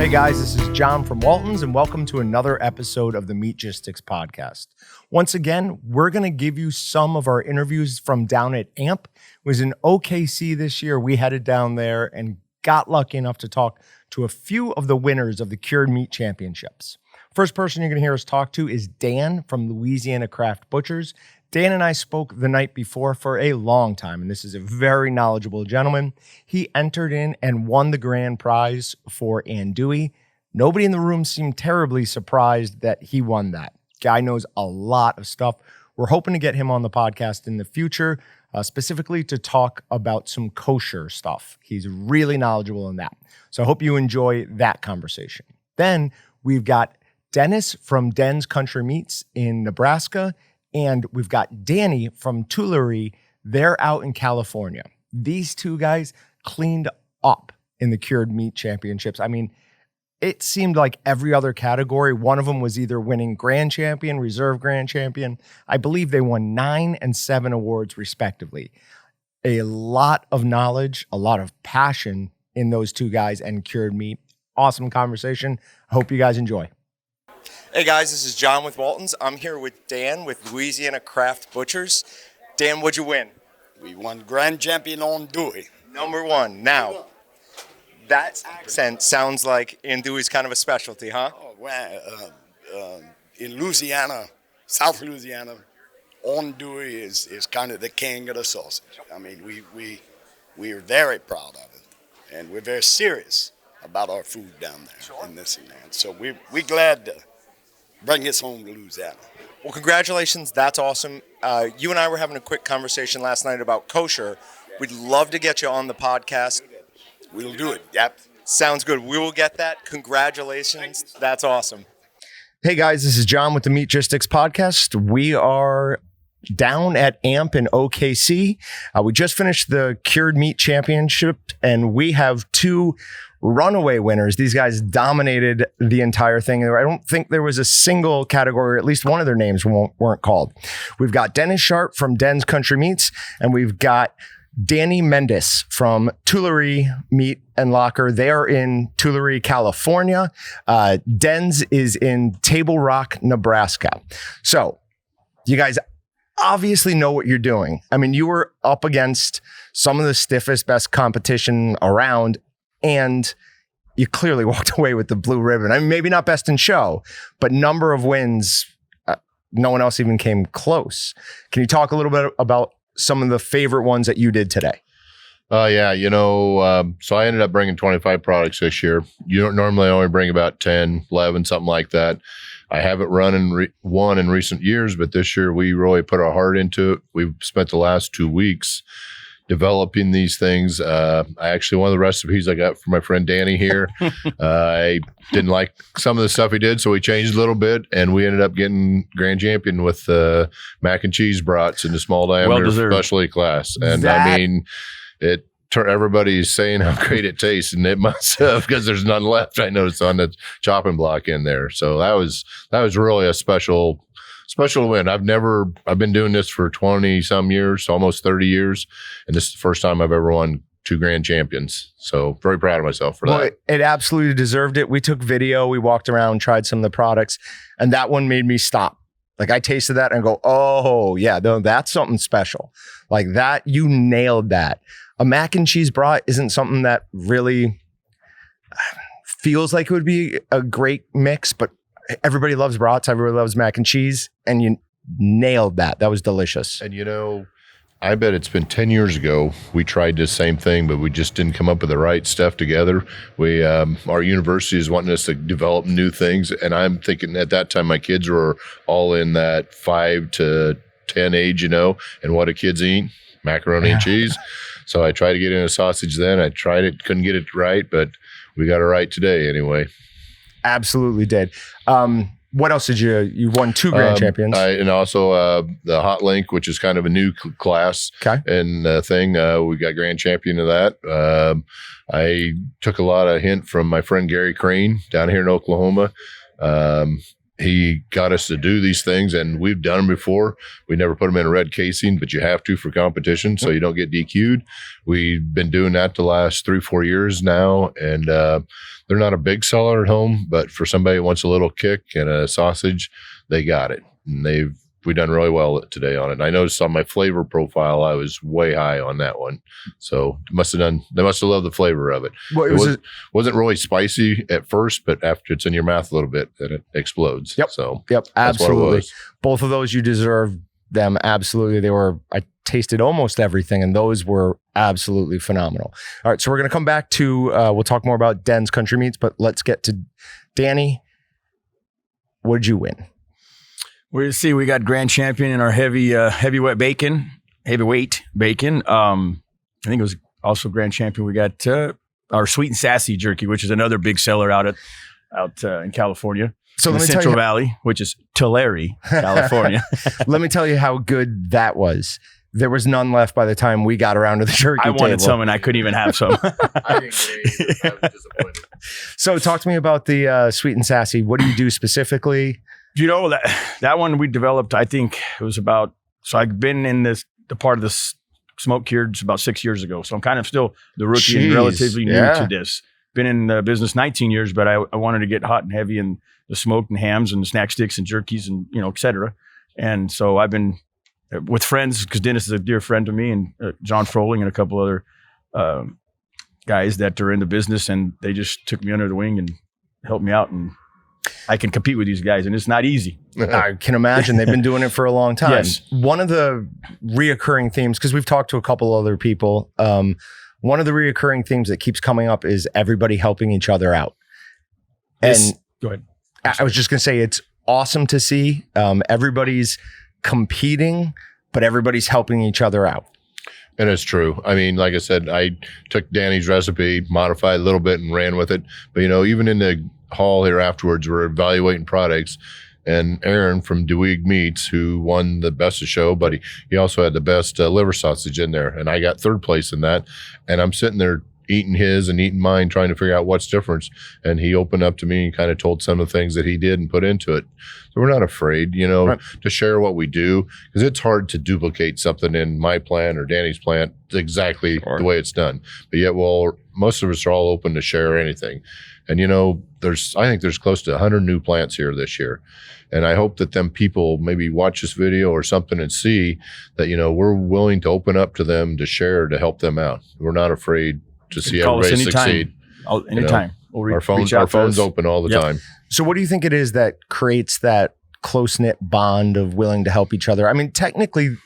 Hey guys, this is John from Walton's, and welcome to another episode of the Meatgistics podcast. Once again, we're going to give you some of our interviews from down at AAMP. It was in OKC this year. We headed down there and got lucky enough to talk to a few of the winners of the Cured Meat Championships. First person you're going to hear us talk to is Dan from Louisiana Craft Butchers. Dan and I spoke the night before for a long time, and this is a very knowledgeable gentleman. He entered in and won the grand prize for Andouille. Nobody in the room seemed terribly surprised that he won that. Guy knows a lot of stuff. We're hoping to get him on the podcast in the future, specifically to talk about some kosher stuff. He's really knowledgeable in that. So I hope you enjoy that conversation. Then we've got Dennis from Den's Country Meats in Nebraska, and we've got Danny from Tulare. They're out in California. These two guys cleaned up in the Cured Meat Championships. I mean, it seemed like every other category, one of them was either winning grand champion, reserve grand champion. I believe they won 9 and 7 awards respectively. A lot of knowledge, a lot of passion in those two guys and Cured Meat. Awesome conversation. I hope you guys enjoy. Hey guys, this is John with Walton's. I'm here with Dan with Louisiana Craft Butchers. Dan, what'd you win? We won Grand Champion Andouille. Number 1. Now, that accent sounds like Andouille's kind of a specialty, huh? Oh, well, in Louisiana, South Louisiana, Andouille is kind of the king of the sausage. I mean, we are very proud of it, and we're very serious about our food down there and this and that. So we're glad to bring this home to Louisiana. Well, congratulations. That's awesome. You and I were having a quick conversation last night about kosher. We'd love to get you on the podcast. We'll do it. Yep. Sounds good. We will get that. Congratulations. That's awesome. Hey, guys. This is John with the Meatgistics podcast. We are down at AAMP in OKC. We just finished the Cured Meat Championship, and we have 2 runaway winners. These guys dominated the entire thing. I don't think there was a single category, or at least one of their names weren't called. We've got Dennis Schaardt from Den's Country Meats, and we've got Danny Mendes from Tulare Meat and Locker. They are in Tulare, California. Den's is in Table Rock, Nebraska. So you guys obviously know what you're doing. I mean, you were up against some of the stiffest, best competition around, and you clearly walked away with the blue ribbon. I mean, maybe not best in show, but number of wins, no one else even came close. Can you talk a little bit about some of the favorite ones that you did today? Yeah, so I ended up bringing 25 products this year. You don't normally only bring about 10, 11, something like that. I haven't won in recent years, but this year we really put our heart into it. We've spent the last 2 weeks developing these things. One of the recipes I got from my friend Danny here, I didn't like some of the stuff he did, so we changed a little bit, and we ended up getting grand champion with mac and cheese brats in the small diameter specialty class. And I mean, everybody's saying how great it tastes, and it must have, because there's none left, I noticed, on the chopping block in there. So that was really a special win. I've been doing this for 20 some years, almost 30 years. And this is the first time I've ever won 2 grand champions. So very proud of myself for that. It absolutely deserved it. We took video, we walked around, tried some of the products, and that one made me stop. Like, I tasted that and go, oh yeah, that's something special. Like that, you nailed that. A mac and cheese brat isn't something that really feels like it would be a great mix, but everybody loves brats. Everybody loves mac and cheese, and you nailed that. That was delicious. And I bet it's been 10 years ago we tried this same thing, but we just didn't come up with the right stuff together. We, our university is wanting us to develop new things, and I'm thinking at that time my kids were all in that 5 to 10 age, and what do kids eat? Macaroni and cheese. So I tried to get in a sausage then. I tried it, couldn't get it right, but we got it right today anyway. Absolutely did. What else did you won 2 grand champions? And also the Hot Link, which is kind of a new class and thing. We got grand champion of that. I took a lot of hint from my friend Gary Crane down here in Oklahoma. he got us to do these things, and we've done them before. We never put them in a red casing, but you have to for competition so you don't get DQ'd. We've been doing that the last 3-4 years now, and they're not a big seller at home, but for somebody who wants a little kick and a sausage, they got it. And we've done really well today on it. And I noticed on my flavor profile, I was way high on that one. So they must have loved the flavor of it. Well, wasn't really spicy at first, but after it's in your mouth a little bit, then it explodes. Yep. So yep, absolutely. Both of those, you deserve them. Absolutely. I tasted almost everything, and those were absolutely phenomenal. All right. So we're going to come back to, we'll talk more about Den's Country Meats, but let's get to Danny. What did you win? We got grand champion in our heavyweight bacon. I think it was also grand champion. We got our sweet and sassy jerky, which is another big seller out in California. So in let the me Central tell you, Valley, which is Tulare, California. let me tell you how good that was. There was none left by the time we got around to the jerky I wanted table. some, and I couldn't even have some. I didn't get any. I was disappointed. So talk to me about the sweet and sassy. What do you do specifically? You know, that one we developed, I think it was about, so I've been in the part of the smoke cured about 6 years ago. So I'm kind of still the rookie and relatively new to this. Been in the business 19 years, but I wanted to get hot and heavy in the smoked and hams and the snack sticks and jerkies and, et cetera. And so I've been with friends, because Dennis is a dear friend to me, and John Froling and a couple other guys that are in the business, and they just took me under the wing and helped me out, and I can compete with these guys, and it's not easy. I can imagine. They've been doing it for a long time. Yes. One of the reoccurring themes, because we've talked to a couple other people, one of the reoccurring themes that keeps coming up is everybody helping each other out. And go ahead. I was just going to say, it's awesome to see. Everybody's competing, but everybody's helping each other out. And it's true. I mean, like I said, I took Danny's recipe, modified a little bit, and ran with it. But, even in the hall here afterwards, we're evaluating products, and Aaron from Andouille Meats, who won the best of show, but he also had the best liver sausage in there, and I got third place in that. And I'm sitting there eating his and eating mine, trying to figure out what's difference. And he opened up to me and kind of told some of the things that he did and put into it. So we're not afraid, right, to share what we do, because it's hard to duplicate something in my plant or Danny's plant exactly the way it's done. But yet, most of us are all open to share anything. And, I think there's close to 100 new plants here this year. And I hope that them people maybe watch this video or something and see that, we're willing to open up to them to share, to help them out. We're not afraid to see everybody succeed. Anytime. Our phone's open all the time. So what do you think it is that creates that close-knit bond of willing to help each other? I mean, technically,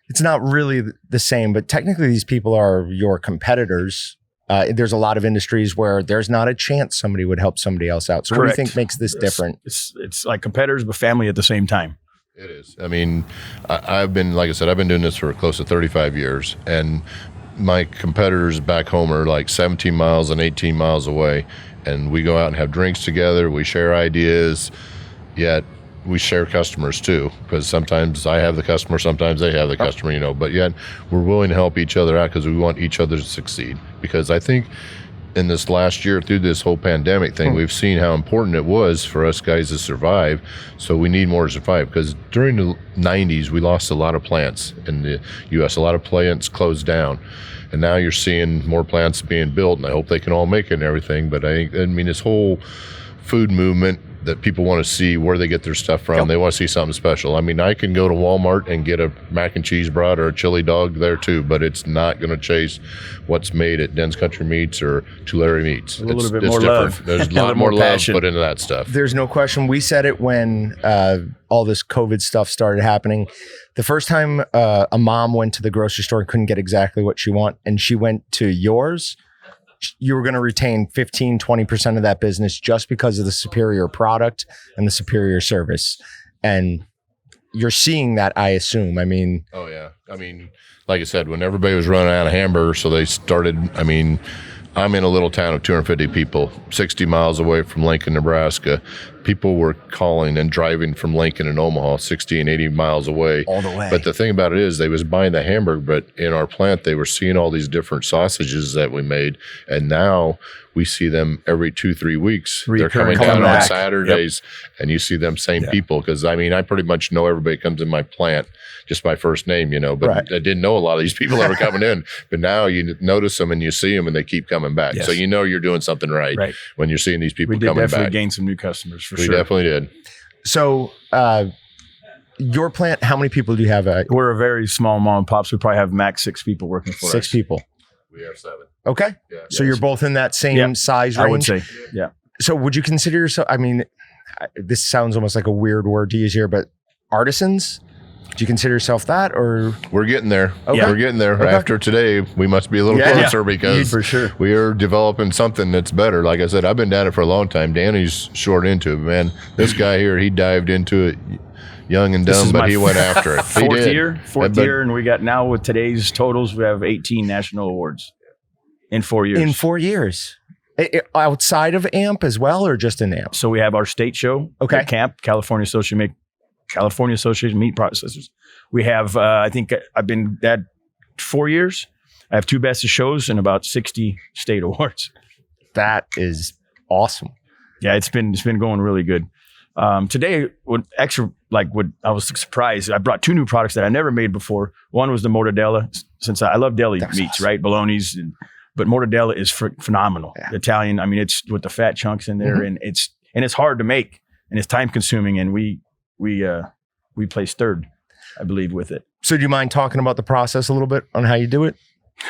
it's not really the same, but technically these people are your competitors. There's a lot of industries where there's not a chance somebody would help somebody else out. So Correct. What do you think makes this different? It's like competitors, but family at the same time. It is. I mean, I've been doing this for close to 35 years, and my competitors back home are like 17 miles and 18 miles away, and we go out and have drinks together. We share ideas, yet we share customers too, because sometimes I have the customer, sometimes they have the customer, but yet we're willing to help each other out because we want each other to succeed. Because I think in this last year, through this whole pandemic thing, we've seen how important it was for us guys to survive. So we need more to survive, because during the 90s, we lost a lot of plants in the U.S. A lot of plants closed down. And now you're seeing more plants being built, and I hope they can all make it and everything. But this whole food movement that people want to see where they get their stuff from. Yep. They want to see something special. I mean, I can go to Walmart and get a mac and cheese brat or a chili dog there too, but it's not going to chase what's made at Den's Country Meats or Tulare Meats. A little bit more different. Love. There's a lot more love put into that stuff. There's no question. We said it when all this COVID stuff started happening. The first time a mom went to the grocery store and couldn't get exactly what she wanted, and she went to yours, you were going to retain 15, 20% of that business just because of the superior product and the superior service. And you're seeing that, I assume. I mean, oh yeah. I mean, like I said, when everybody was running out of hamburgers, so they started, I'm in a little town of 250 people, 60 miles away from Lincoln, Nebraska. People were calling and driving from Lincoln and Omaha, 60 and 80 miles away. All the way. But the thing about it is they was buying the hamburger, but in our plant, they were seeing all these different sausages that we made. And now we see them every 2-3 weeks. They're Recurring. coming down on back. Saturdays, and you see them same people. Because I mean, I pretty much know everybody comes in my plant just by first name, but Right. I didn't know a lot of these people that were coming in. But now you notice them and you see them, and they keep coming back. Yes. So you're doing something right when you're seeing these people We did coming definitely back. gain some new customers for We sure. definitely did. So, your plant, how many people do you have? We're a very small mom and pops. We probably have max 6 people working for us. 6 people. We have 7. Okay. Yeah. So you're both in that same size range? I would say, yeah. So would you consider yourself, I mean, this sounds almost like a weird word to use here, but artisans? Do you consider yourself that, or? We're getting there. Okay. We're getting there. Okay. After today, we must be a little closer because for sure. we are developing something that's better. Like I said, I've been down it for a long time. Danny's short into it, man. This guy here, he dived into it young and dumb, but he went after it. He did. Fourth year, and we got now with today's totals, we have 18 national awards in 4 years. In 4 years. Outside of AMP as well, or just in AMP? So we have our state show at CAMP, California Association Meat Processors. We have, I think I've been at 4 years. I have 2 best of shows and about 60 state awards. That is awesome. Yeah, it's been going really good. Today, I was surprised. I brought 2 new products that I never made before. One was the mortadella, since I love deli meats, awesome. Right? Bolognas, but mortadella is phenomenal. Yeah. Italian. I mean, it's with the fat chunks in there, and it's hard to make, and it's time consuming. And we placed 3rd, I believe, with it. So, do you mind talking about the process a little bit on how you do it?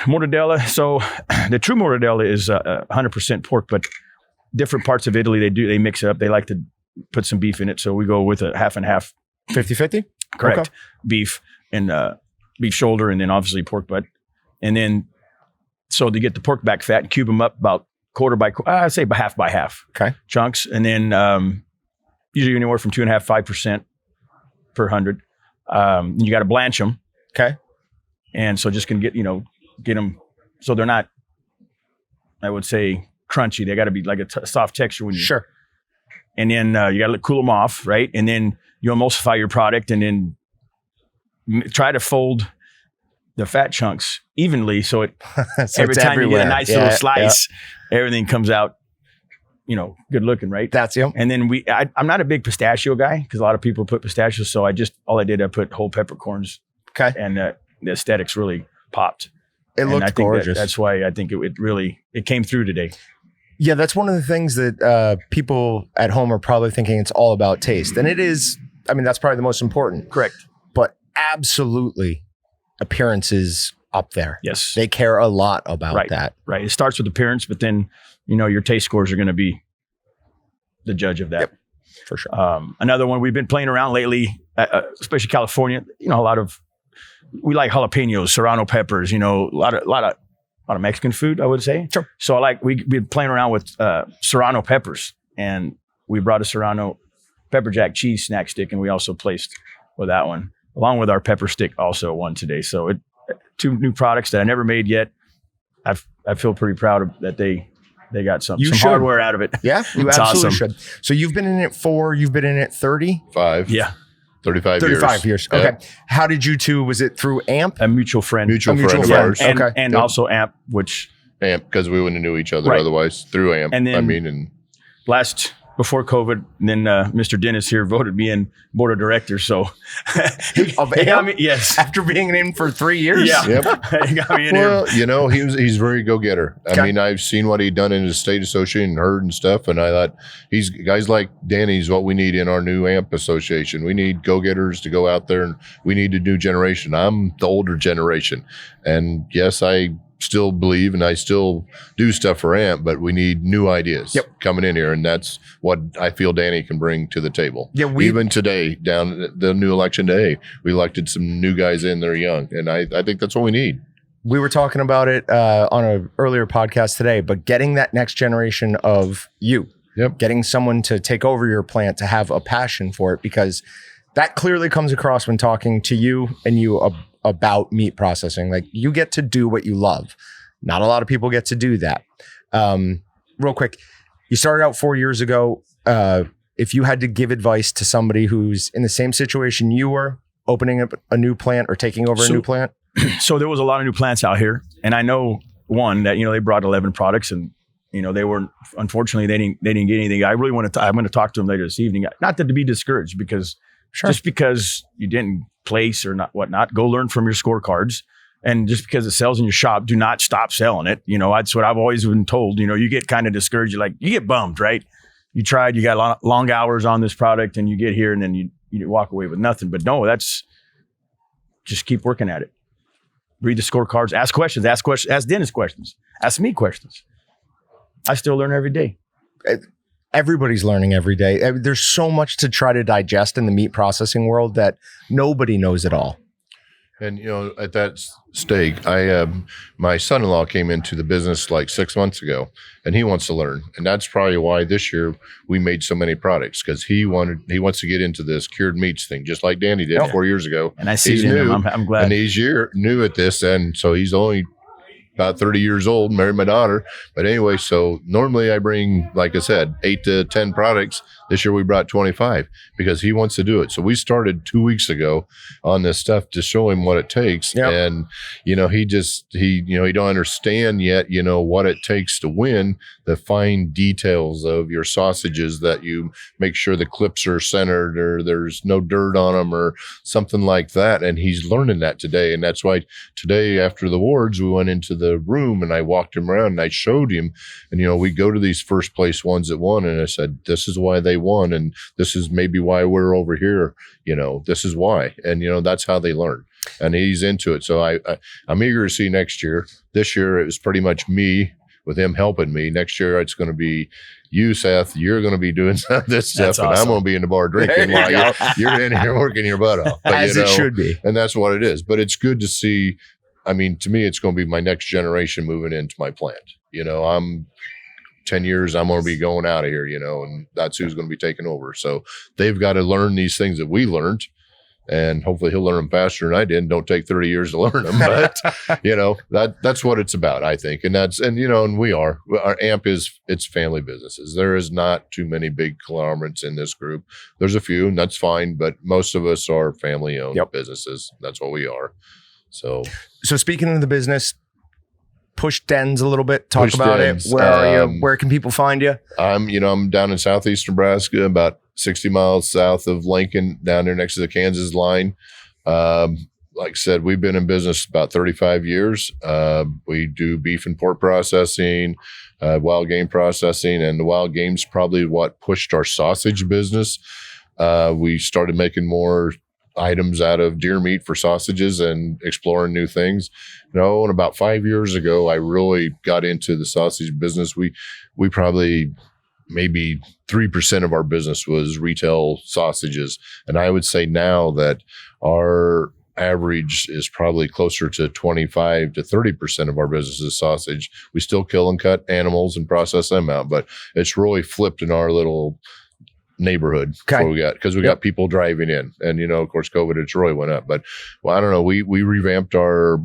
Mortadella. So, the true mortadella is 100% pork, but different parts of Italy they mix it up. They like to put some beef in it, so we go with a half and half. 50-50? Correct. Okay. Beef and beef shoulder, and then obviously pork butt. And then, so to get the pork back fat, cube them up about quarter by quarter, I'd say half by half chunks. And then usually anywhere from 2.5%, 5% per 100. You got to blanch them. Okay. And so just going to get them so they're not, I would say, crunchy. They got to be like a soft texture when you. Sure. And then you got to cool them off, right? And then you emulsify your product, and then try to fold the fat chunks evenly, so every time you get a nice little slice, everything comes out, good looking, right? That's And then I'm not a big pistachio guy because a lot of people put pistachios, so I put whole peppercorns. Okay. And the aesthetics really popped. It looked gorgeous. That's why I think it came through today. Yeah, that's one of the things that people at home are probably thinking it's all about taste. And it is, I mean, that's probably the most important. Correct. But absolutely, appearance is up there. Yes. They care a lot about that. Right. It starts with appearance, but then, your taste scores are going to be the judge of that. Yep, for sure. Another one we've been playing around lately, especially California, we like jalapenos, serrano peppers, a lot of Mexican food, I would say. Sure. So we've been playing around with serrano peppers, and we brought a serrano pepper jack cheese snack stick, and we also placed with that one, along with our pepper stick, also one today. So 2 new products that I never made yet. I feel pretty proud of that they got some hardware out of it. Yeah, you It's absolutely awesome. should. So you've been in it 4, you've been in it 30? 5. Yeah. 35 years. Okay. Yep. How did you two, was it through AMP? A mutual friend. Mutual friend of friend. ours. And also AMP, which... AMP, because we wouldn't have knew each other otherwise through AMP. And then before COVID, then Mr. Dennis here voted me in board of directors. So of AMP? Yes. After being in for 3 years? Yeah. Yep. He got me in Well, here. he's very go-getter. Okay. I mean, I've seen what he'd done in his state association and heard and stuff, and I thought guys like Danny's what we need in our new AMP association. We need go-getters to go out there, and we need a new generation. I'm the older generation, and yes, I still believe and I still do stuff for AMP, but we need new ideas coming in here, and that's what I feel Danny can bring to the table. Yeah, even today, down at the new election day, we elected some new guys in. They're young, and I think that's what we need. We were talking about it on an earlier podcast today, but getting that next generation of getting someone to take over your plant, to have a passion for it, because that clearly comes across when talking to you and you about meat processing. Like, you get to do what you love. Not a lot of people get to do that. Real quick, you started out 4 years ago. If you had to give advice to somebody who's in the same situation you were, opening up a new plant or taking over a new plant? So there was a lot of new plants out here, and I know one that, they brought 11 products, and They weren't, unfortunately, they didn't get anything. I really want to, I'm going to talk to them later this evening. Not to be discouraged, because just because you didn't place or not, whatnot, go learn from your scorecards. And just because it sells in your shop, do not stop selling it. That's what I've always been told. You get kind of discouraged. You get bummed, right? You tried, you got long hours on this product, and you get here and then you walk away with nothing. But no, just keep working at it. Read the scorecards, ask questions, ask Dennis questions, ask me questions. I still learn every day. Everybody's learning every day. There's so much to try to digest in the meat processing world that nobody knows it all. And, at that stake, my son-in-law came into the business like 6 months ago, and he wants to learn. And that's probably why this year we made so many products, because he wants to get into this cured meats thing, just like Danny did 4 years ago. And I see it in him. I'm glad. And he's new at this. And so he's only about 30 years old, married my daughter. But anyway, so normally I bring, like I said, 8 to 10 products. This year we brought 25 because he wants to do it. So we started 2 weeks ago on this stuff to show him what it takes. Yep. And, he don't understand yet, what it takes to win, the fine details of your sausages, that you make sure the clips are centered or there's no dirt on them or something like that. And he's learning that today. And that's why today after the awards, we went into the room and I walked him around and I showed him, and, we go to these first place ones that won. And I said, this is why they won. And this is maybe why we're over here. This is why. And, that's how they learn. And he's into it. So I'm eager to see next year. This year, it was pretty much me with him helping me. Next year, it's going to be you, Seth. You're going to be doing this stuff, and I'm going to be in the bar drinking while you're in here working your butt off. But, As it should be. And that's what it is. But it's good to see. I mean, to me, it's going to be my next generation moving into my plant. I'm 10 years, I'm going to be going out of here, and that's who's going to be taking over. So they've got to learn these things that we learned. And hopefully he'll learn them faster than I did. Don't take 30 years to learn them, but that's what it's about, I think. And and we are, our AMP it's family businesses. There is not too many big conglomerates in this group. There's a few, and that's fine, but most of us are family owned businesses. That's what we are. So speaking of the business, push Dens a little bit, talk Push about Dens. it. Where are you? Where can people find you? I'm down in southeast Nebraska, about 60 miles south of Lincoln, down there next to the Kansas line. Like I said, we've been in business about 35 years. We do beef and pork processing, wild game processing, and the wild game's probably what pushed our sausage business. We started making more items out of deer meat for sausages and exploring new things. And about 5 years ago, I really got into the sausage business. We probably maybe 3% of our business was retail sausages. And I would say now that our average is probably closer to 25 to 30% of our business is sausage. We still kill and cut animals and process them out, but it's really flipped in our little neighborhood. Okay. Because we got people driving in, and of course COVID at Troy went up, but I don't know, we revamped our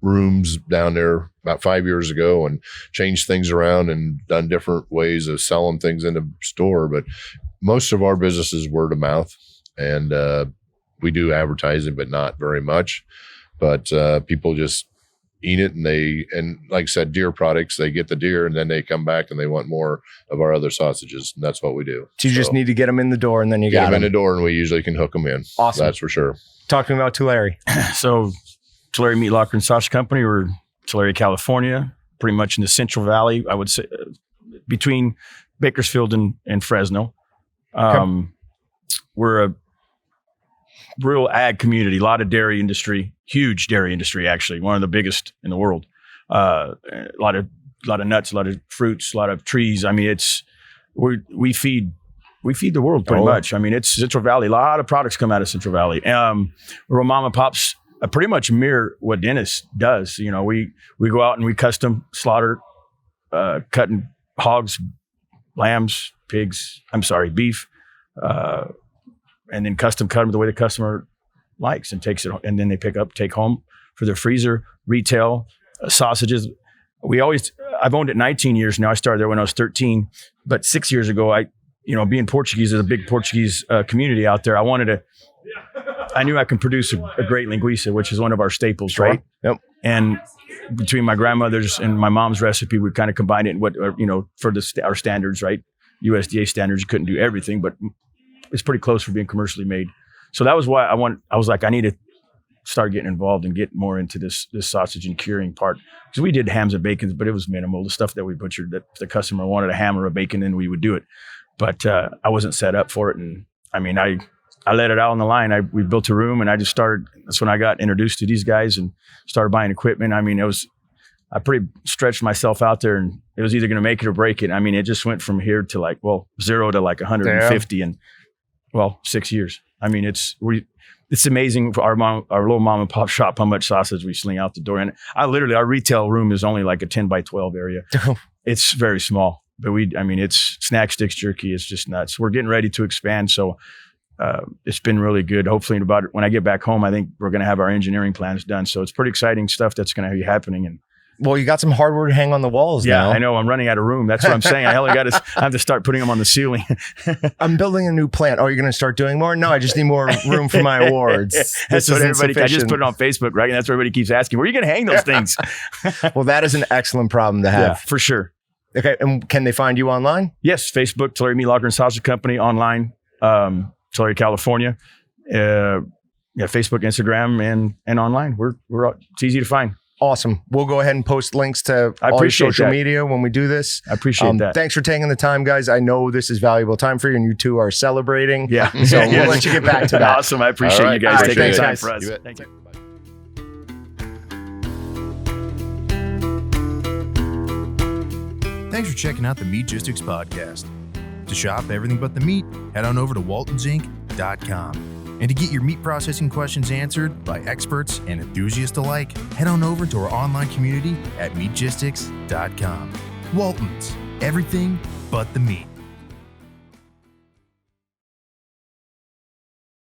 rooms down there about 5 years ago and changed things around and done different ways of selling things in the store. But most of our business is word of mouth, and we do advertising, but not very much. But people just eat it, and like I said, deer products, they get the deer and then they come back and they want more of our other sausages. And that's what we do. So you just need to get them in the door, and then you get got them in the door, and we usually can hook them in. Awesome. That's for sure. Talking about Tulare. So Tulare Meat Locker and Sausage Company, we're Tulare, California, pretty much in the Central Valley, I would say, between Bakersfield and Fresno. We're a real ag community, a lot of dairy industry, huge dairy industry, actually, one of the biggest in the world. A lot of nuts, a lot of fruits, a lot of trees. I mean, we feed the world pretty much. I mean, it's Central Valley. A lot of products come out of Central Valley. We're mom and pops pretty much mirror what Dennis does. We go out and we custom slaughter, cutting hogs, lambs, pigs. Beef, and then custom cut them the way the customer likes and takes it, and then they take home for their freezer. Retail sausages. I've owned it 19 years now. I started there when I was 13, but 6 years ago, being Portuguese, there's a big Portuguese community out there. I wanted I knew I could produce a great linguiça, which is one of our staples, Sure. right? Yep. And between my grandmother's and my mom's recipe, we kind of combined it in for our standards, right? USDA standards, you couldn't do everything, but it's pretty close for being commercially made. So that was why I was like, I need to start getting involved and get more into this sausage and curing part. Because we did hams and bacons, but it was minimal. The stuff that we butchered, that if the customer wanted a ham or a bacon, then we would do it. But I wasn't set up for it. And I mean, I let it out on the line. We built a room and I just started. That's when I got introduced to these guys and started buying equipment. I mean, I pretty stretched myself out there, and it was either going to make it or break it. I mean, it just went from here to 0 to 150 in 6 years. I mean, it's amazing for our little mom and pop shop how much sausage we sling out the door. And our retail room is only like a 10 by 12 area. It's very small, but it's snack sticks, jerky. It's just nuts. We're getting ready to expand. So it's been really good. Hopefully when I get back home, I think we're going to have our engineering plans done. So it's pretty exciting stuff that's going to be happening. And well, you got some hardware to hang on the walls now. Yeah, I know. I'm running out of room. That's what I'm saying. I have to start putting them on the ceiling. I'm building a new plant. Oh, you're going to start doing more? No, I just need more room for my awards. That's what everybody. I just put it on Facebook, right? And that's what everybody keeps asking. Where are you going to hang those things? Well, that is an excellent problem to have. Yeah, for sure. Okay, and can they find you online? Yes, Facebook, Tulare Meat Locker and Sausage Company, online, Tulare, California. Facebook, Instagram, and online. It's easy to find. Awesome. We'll go ahead and post links to all your social media when we do this. I appreciate that. Thanks for taking the time, guys. I know this is valuable time for you, and you two are celebrating. Yeah. So we'll let you get back to that. Awesome. I appreciate you guys taking the time for us. Thank you. Thanks for checking out the Meatgistics podcast. To shop everything but the meat, head on over to waltonsinc.com. And to get your meat processing questions answered by experts and enthusiasts alike, head on over to our online community at meatgistics.com. Walton's, everything but the meat.